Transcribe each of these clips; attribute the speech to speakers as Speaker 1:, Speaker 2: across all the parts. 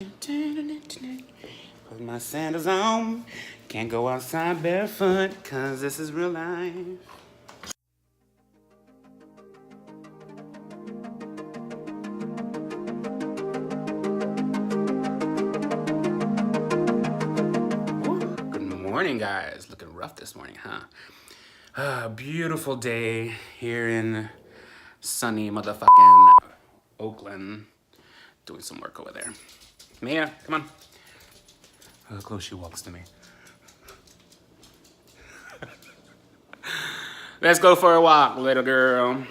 Speaker 1: Put my sandals on. Can't go outside barefoot, cause this is real life. Good morning, guys. Looking rough this morning, huh? Beautiful day here in sunny motherfucking Oakland. Doing some work over there. Mia, come on. Look how close she walks to me. Let's go for a walk, little girl.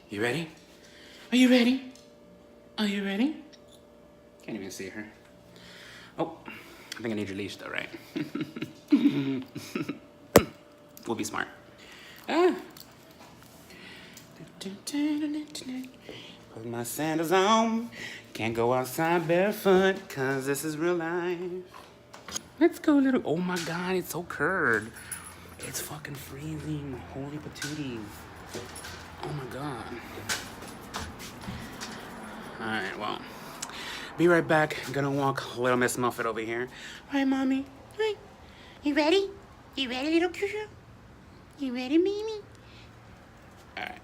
Speaker 1: You ready? Are you ready? Are you ready? Can't even see her. Oh, I think I need your leash though, right? We'll be smart. Ah. Put my sandals on. Can't go outside barefoot, cause this is real life. Let's go, little. Oh my god, it's so curd. It's fucking freezing. Holy patooties. Oh my god. Alright, well. Be right back. Gonna walk little Miss Muffet over here. Right, mommy? Hi. You ready? You ready, little Cuckoo? You ready, Mimi? Alright.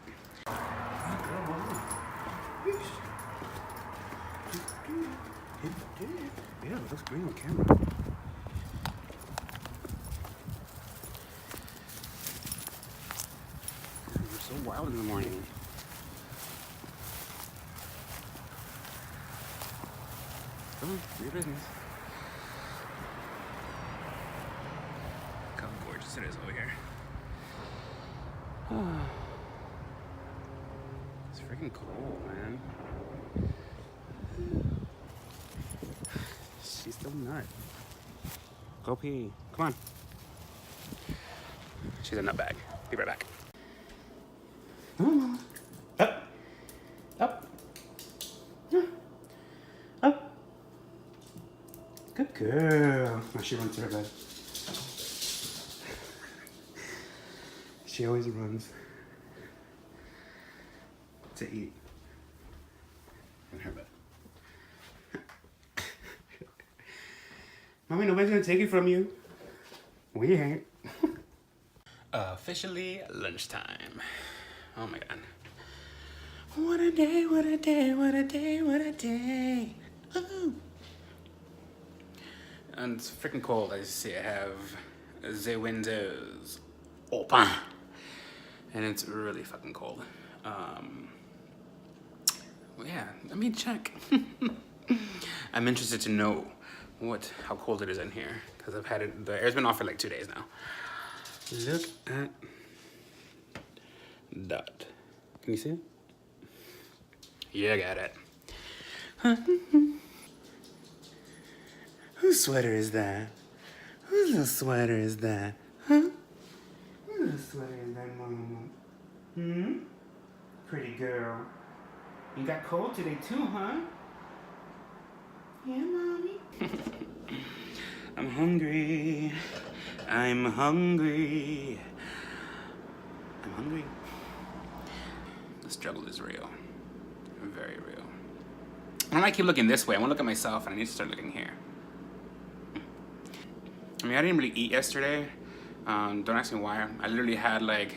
Speaker 1: Yeah, it looks green on camera. You're so wild in the morning. Come on, do your business. Look how gorgeous it is over here. It's freaking cold, man. She's still nut. Go pee. Come on. She's a nut bag. Be right back. Up. Up. Up. Good girl. Now she runs to her bed. She always runs to eat in her bed. Mommy, nobody's gonna take it from you. We ain't. Officially lunchtime. Oh my god. What a day, what a day, what a day, what a day. Ooh. And it's freaking cold. As you see, I have the windows open. And it's really fucking cold. Yeah, let me check. I'm interested to know how cold it is in here, because I've had it, the air's been off for like 2 days now. Look at that. Can you see it? Yeah, I got it. Whose sweater is that? Whose little sweater is that? Huh? Whose little sweater is that, Mama? Pretty girl. You got cold today too, huh? Yeah, Mommy. I'm hungry. I'm hungry. I'm hungry. The struggle is real. Very real. I might keep looking this way. I want to look at myself, and I need to start looking here. I mean, I didn't really eat yesterday. Don't ask me why. I literally had like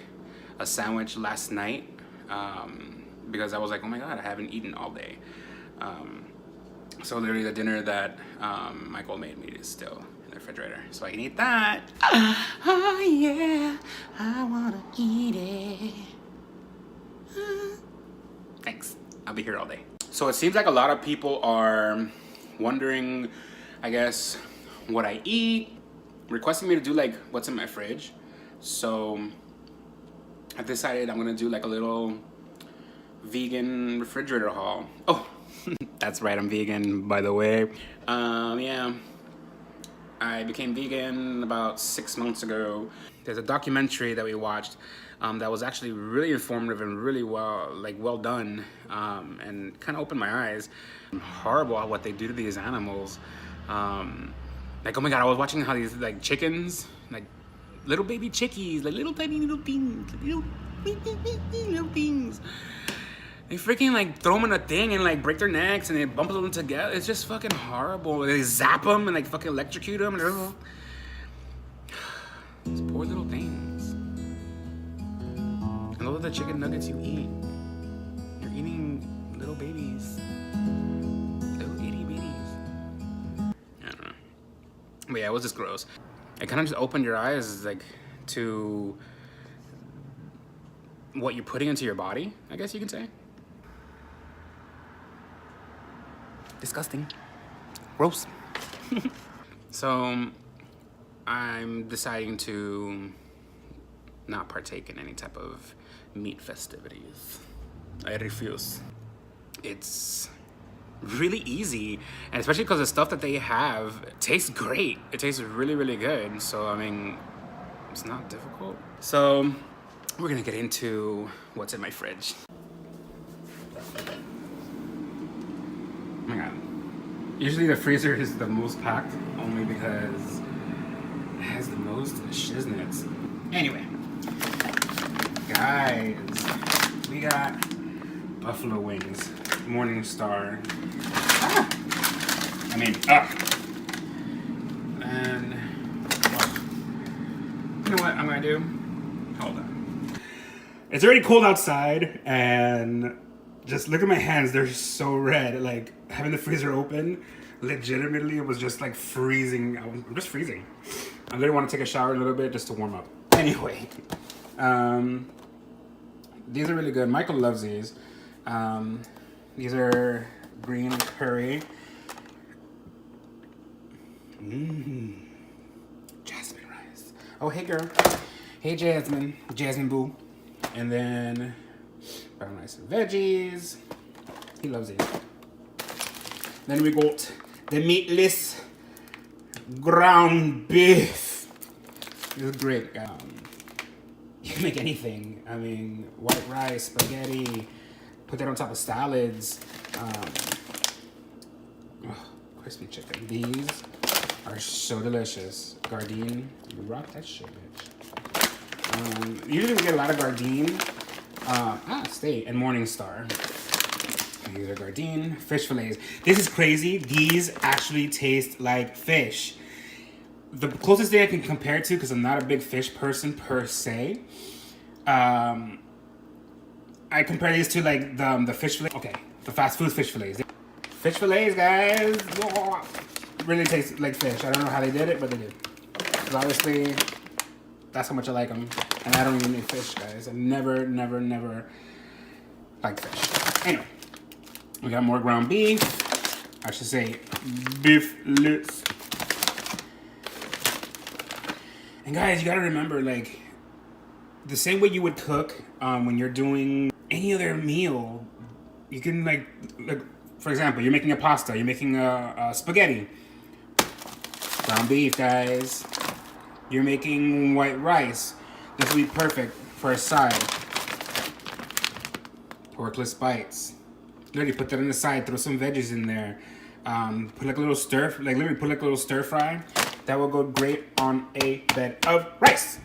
Speaker 1: a sandwich last night because I was like, oh my god, I haven't eaten all day. So literally the dinner that Michael made me is still in the refrigerator, so I can eat that. Oh yeah, I wanna eat it. Thanks, I'll be here all day. So it seems like a lot of people are wondering, I guess, what I eat, requesting me to do like what's in my fridge. So I've decided I'm gonna do like a little vegan refrigerator haul. Oh, that's right, I'm vegan, by the way. Yeah, I became vegan about 6 months ago. There's a documentary that we watched that was actually really informative and really well done, and kind of opened my eyes. Horrible at what they do to these animals. Like, oh my god, I was watching how these like chickens, like little baby chickies, like little tiny little things, little things. They freaking like throw them in a thing and like break their necks and they bump them together. It's just fucking horrible. They zap them and like fucking electrocute them. And these poor little things. And those are the chicken nuggets you eat. You're eating little babies. Little itty bitties. I don't know. But yeah, it was just gross. It kind of just opened your eyes like to what you're putting into your body, I guess you can say. Disgusting. Gross. So I'm deciding to not partake in any type of meat festivities. I refuse. It's really easy, and especially because the stuff that they have tastes great. It tastes really, really good. So I mean, it's not difficult. So we're gonna get into what's in my fridge. Oh my god. Usually the freezer is the most packed only because it has the most shiznits. Anyway, guys, we got buffalo wings, Morningstar. And you know what I'm gonna do? Hold on. It's already cold outside, and just look at my hands. They're so red. Like having the freezer open, legitimately, it was just like freezing. I'm just freezing. I literally want to take a shower a little bit just to warm up. Anyway, these are really good. Michael loves these. These are green curry. Jasmine rice. Oh, hey girl. Hey Jasmine. Jasmine boo. And then brown rice and veggies. He loves these. Then we got the meatless ground beef. This is great. You can make anything. I mean, white rice, spaghetti, put that on top of salads. Crispy chicken. These are so delicious. Gardein, you rock that shit, bitch. Usually we get a lot of Gardein, State, and Morningstar. These are Gardein, fish fillets. This is crazy. These actually taste like fish. The closest thing I can compare it to, because I'm not a big fish person per se, I compare these to like the fish fillet. Okay, the fast food fish fillets. Fish fillets, guys, really taste like fish. I don't know how they did it, but they did. Because obviously, that's how much I like them. And I don't even eat fish, guys. I never liked fish. Anyway, we got more ground beef. I should say beeflets. And guys, you gotta remember, like, the same way you would cook when you're doing any other meal, you can like, for example, you're making a pasta, you're making a spaghetti. Ground beef, guys. You're making white rice. This will be perfect for a side. Porkless bites. Literally put that on the side, throw some veggies in there. Put like a little stir fry. That will go great on a bed of rice.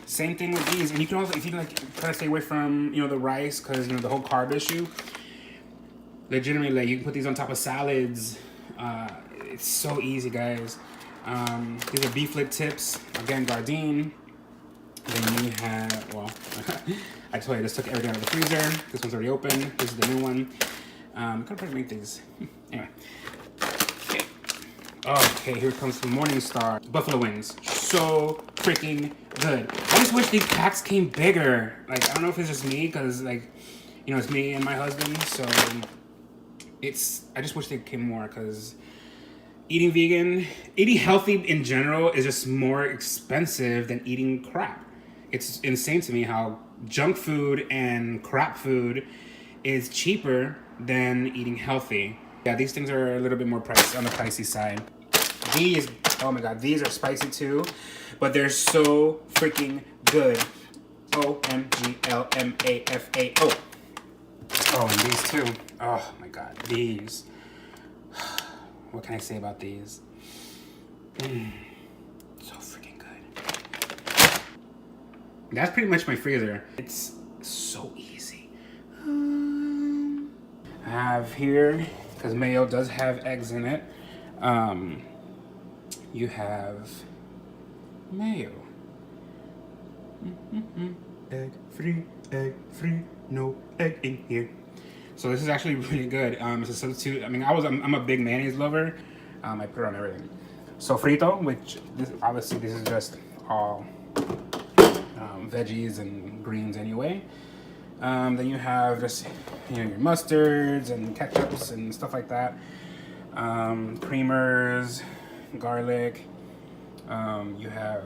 Speaker 1: Same thing with these. And you can also, if you like, try to stay away from, the rice, because, the whole carb issue. Legitimately, like, you can put these on top of salads. It's so easy, guys. These are beeflet tips. Again, Gardein. Then you have, well, I told you, I just took everything out of the freezer. This one's already open. This is the new one. I'm gonna try to make these. Anyway. Okay, here comes some Morningstar buffalo wings. So freaking good. I just wish these packs came bigger. Like, I don't know if it's just me, because, like, it's me and my husband, so I just wish they came more, because eating healthy in general is just more expensive than eating crap. It's insane to me how junk food and crap food is cheaper than eating healthy. Yeah, these things are a little bit more on the pricey side. These, oh my god, these are spicy too, but they're so freaking good. OMGLMAFAO. Oh, and these too. Oh my god, these. What can I say about these? So freaking good. That's pretty much my freezer. It's so easy. I have here, because mayo does have eggs in it, you have mayo. Egg free, no egg in here. So this is actually really good. It's a substitute. I mean, I'm a big mayonnaise lover. I put it on everything. Sofrito, which obviously this is just all veggies and greens anyway. Then you have just your mustards and ketchups and stuff like that. Creamers, garlic. You have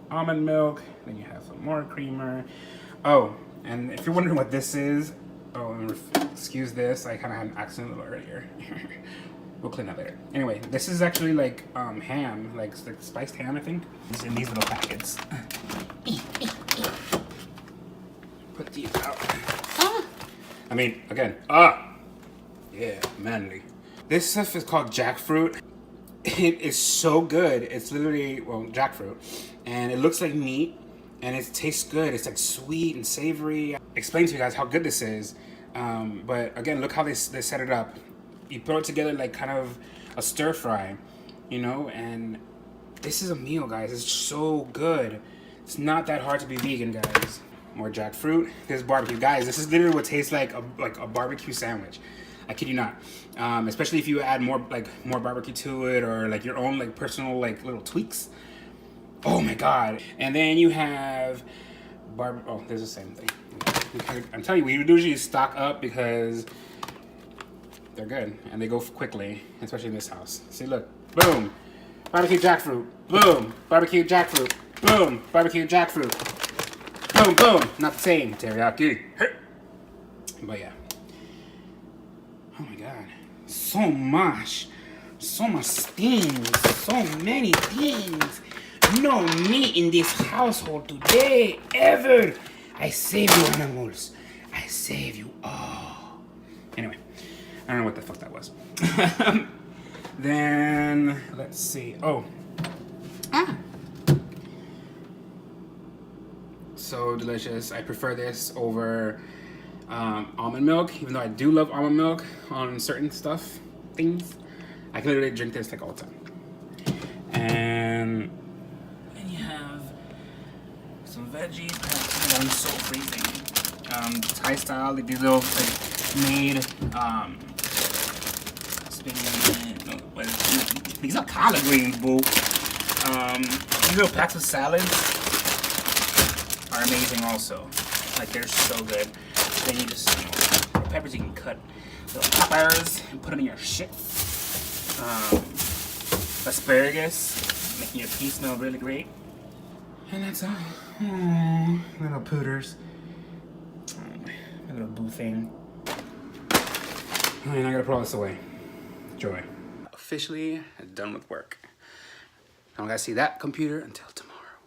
Speaker 1: almond milk. Then you have some more creamer. Oh, and if you're wondering what this is, excuse this. I kind of had an accident a little earlier. We'll clean that later. Anyway, this is actually like ham, like spiced ham, I think. It's in these little packets. Put these out. I mean, again, yeah, manly. This stuff is called jackfruit. It is so good. It's literally, well, jackfruit. And it looks like meat. And it tastes good. It's like sweet and savory. Explain to you guys how good this is. But again, look how they set it up. You throw it together like kind of a stir fry, you know? And this is a meal, guys. It's so good. It's not that hard to be vegan, guys. More jackfruit. This barbecue, guys. This is literally what tastes like a barbecue sandwich. I kid you not. Especially if you add more barbecue to it, or like your own like personal like little tweaks. Oh my god. And then you have oh, there's the same thing. I'm telling you, we usually stock up because they're good and they go quickly, especially in this house. See, look, boom, barbecue jackfruit, boom, barbecue jackfruit, boom, barbecue jackfruit, boom, boom. Not the same, teriyaki. But yeah. Oh my god, so much things, so many things. No meat in this household today, ever. I save you, animals. I save you all. Anyway, I don't know what the fuck that was. Then, let's see. Oh. So delicious. I prefer this over almond milk, even though I do love almond milk on certain things. I can literally drink this like all the time. And you have some veggies. I'm so freezing. Thai style, they do little like made these are collard greens, boo. These little packs of salads are amazing also. Like they're so good. Then you just, peppers you can cut little peppers and put them in your shit. Asparagus, making your pea smell really great. And that's all. Oh, little pooters. My little boo thing. Alright, I gotta put all this away. Joy. Officially done with work. I don't gotta see that computer until tomorrow.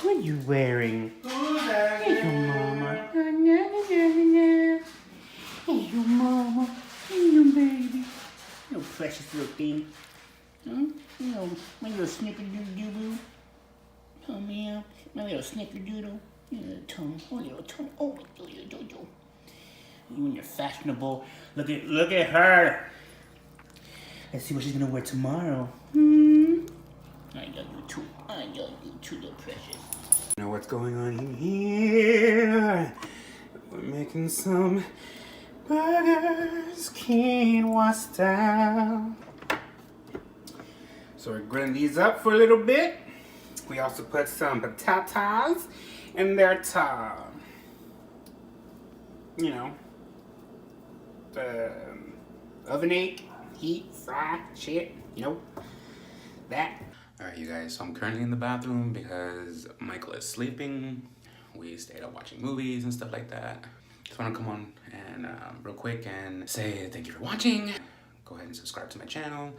Speaker 1: What are you wearing? Hey, you mama. Hey, you mama. Hey, you baby. You precious little thing. My little snickerdoodle. Oh, man. My little snickerdoodle. Your little tongue. Oh, little tongue. Oh, little dodo. You and your fashionable. Look at her. Let's see what she's gonna wear tomorrow. I love you too. I love you too, little precious. You know what's going on in here? We're making some burgers, quinoa style. So we're grilling these up for a little bit. We also put some potatoes in there to, ovenate, heat, fry, shit, that. Alright, you guys, so I'm currently in the bathroom because Michael is sleeping. We stayed up watching movies and stuff like that. Just want to come on and real quick and say thank you for watching. Go ahead and subscribe to my channel.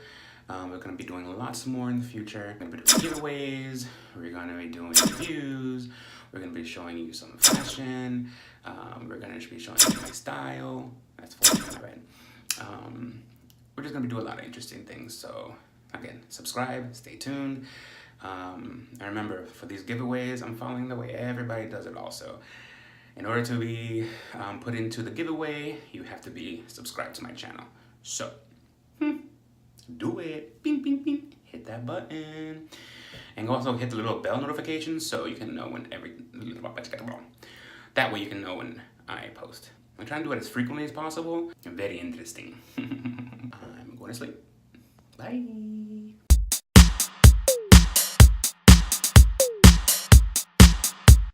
Speaker 1: We're going to be doing lots more in the future. We're going to be doing giveaways. We're going to be doing reviews. We're going to be showing you some fashion. We're going to be showing you my style. That's 4, right? We're just going to be doing a lot of interesting things. So again, subscribe, stay tuned. And remember, for these giveaways, I'm following the way everybody does it also. In order to be put into the giveaway, you have to be subscribed to my channel. So, do it. Bing, bing, bing. Hit that button. And also hit the little bell notification so you can know when that way you can know when I post. I'm trying to do it as frequently as possible. Very interesting. I'm going to sleep. Bye.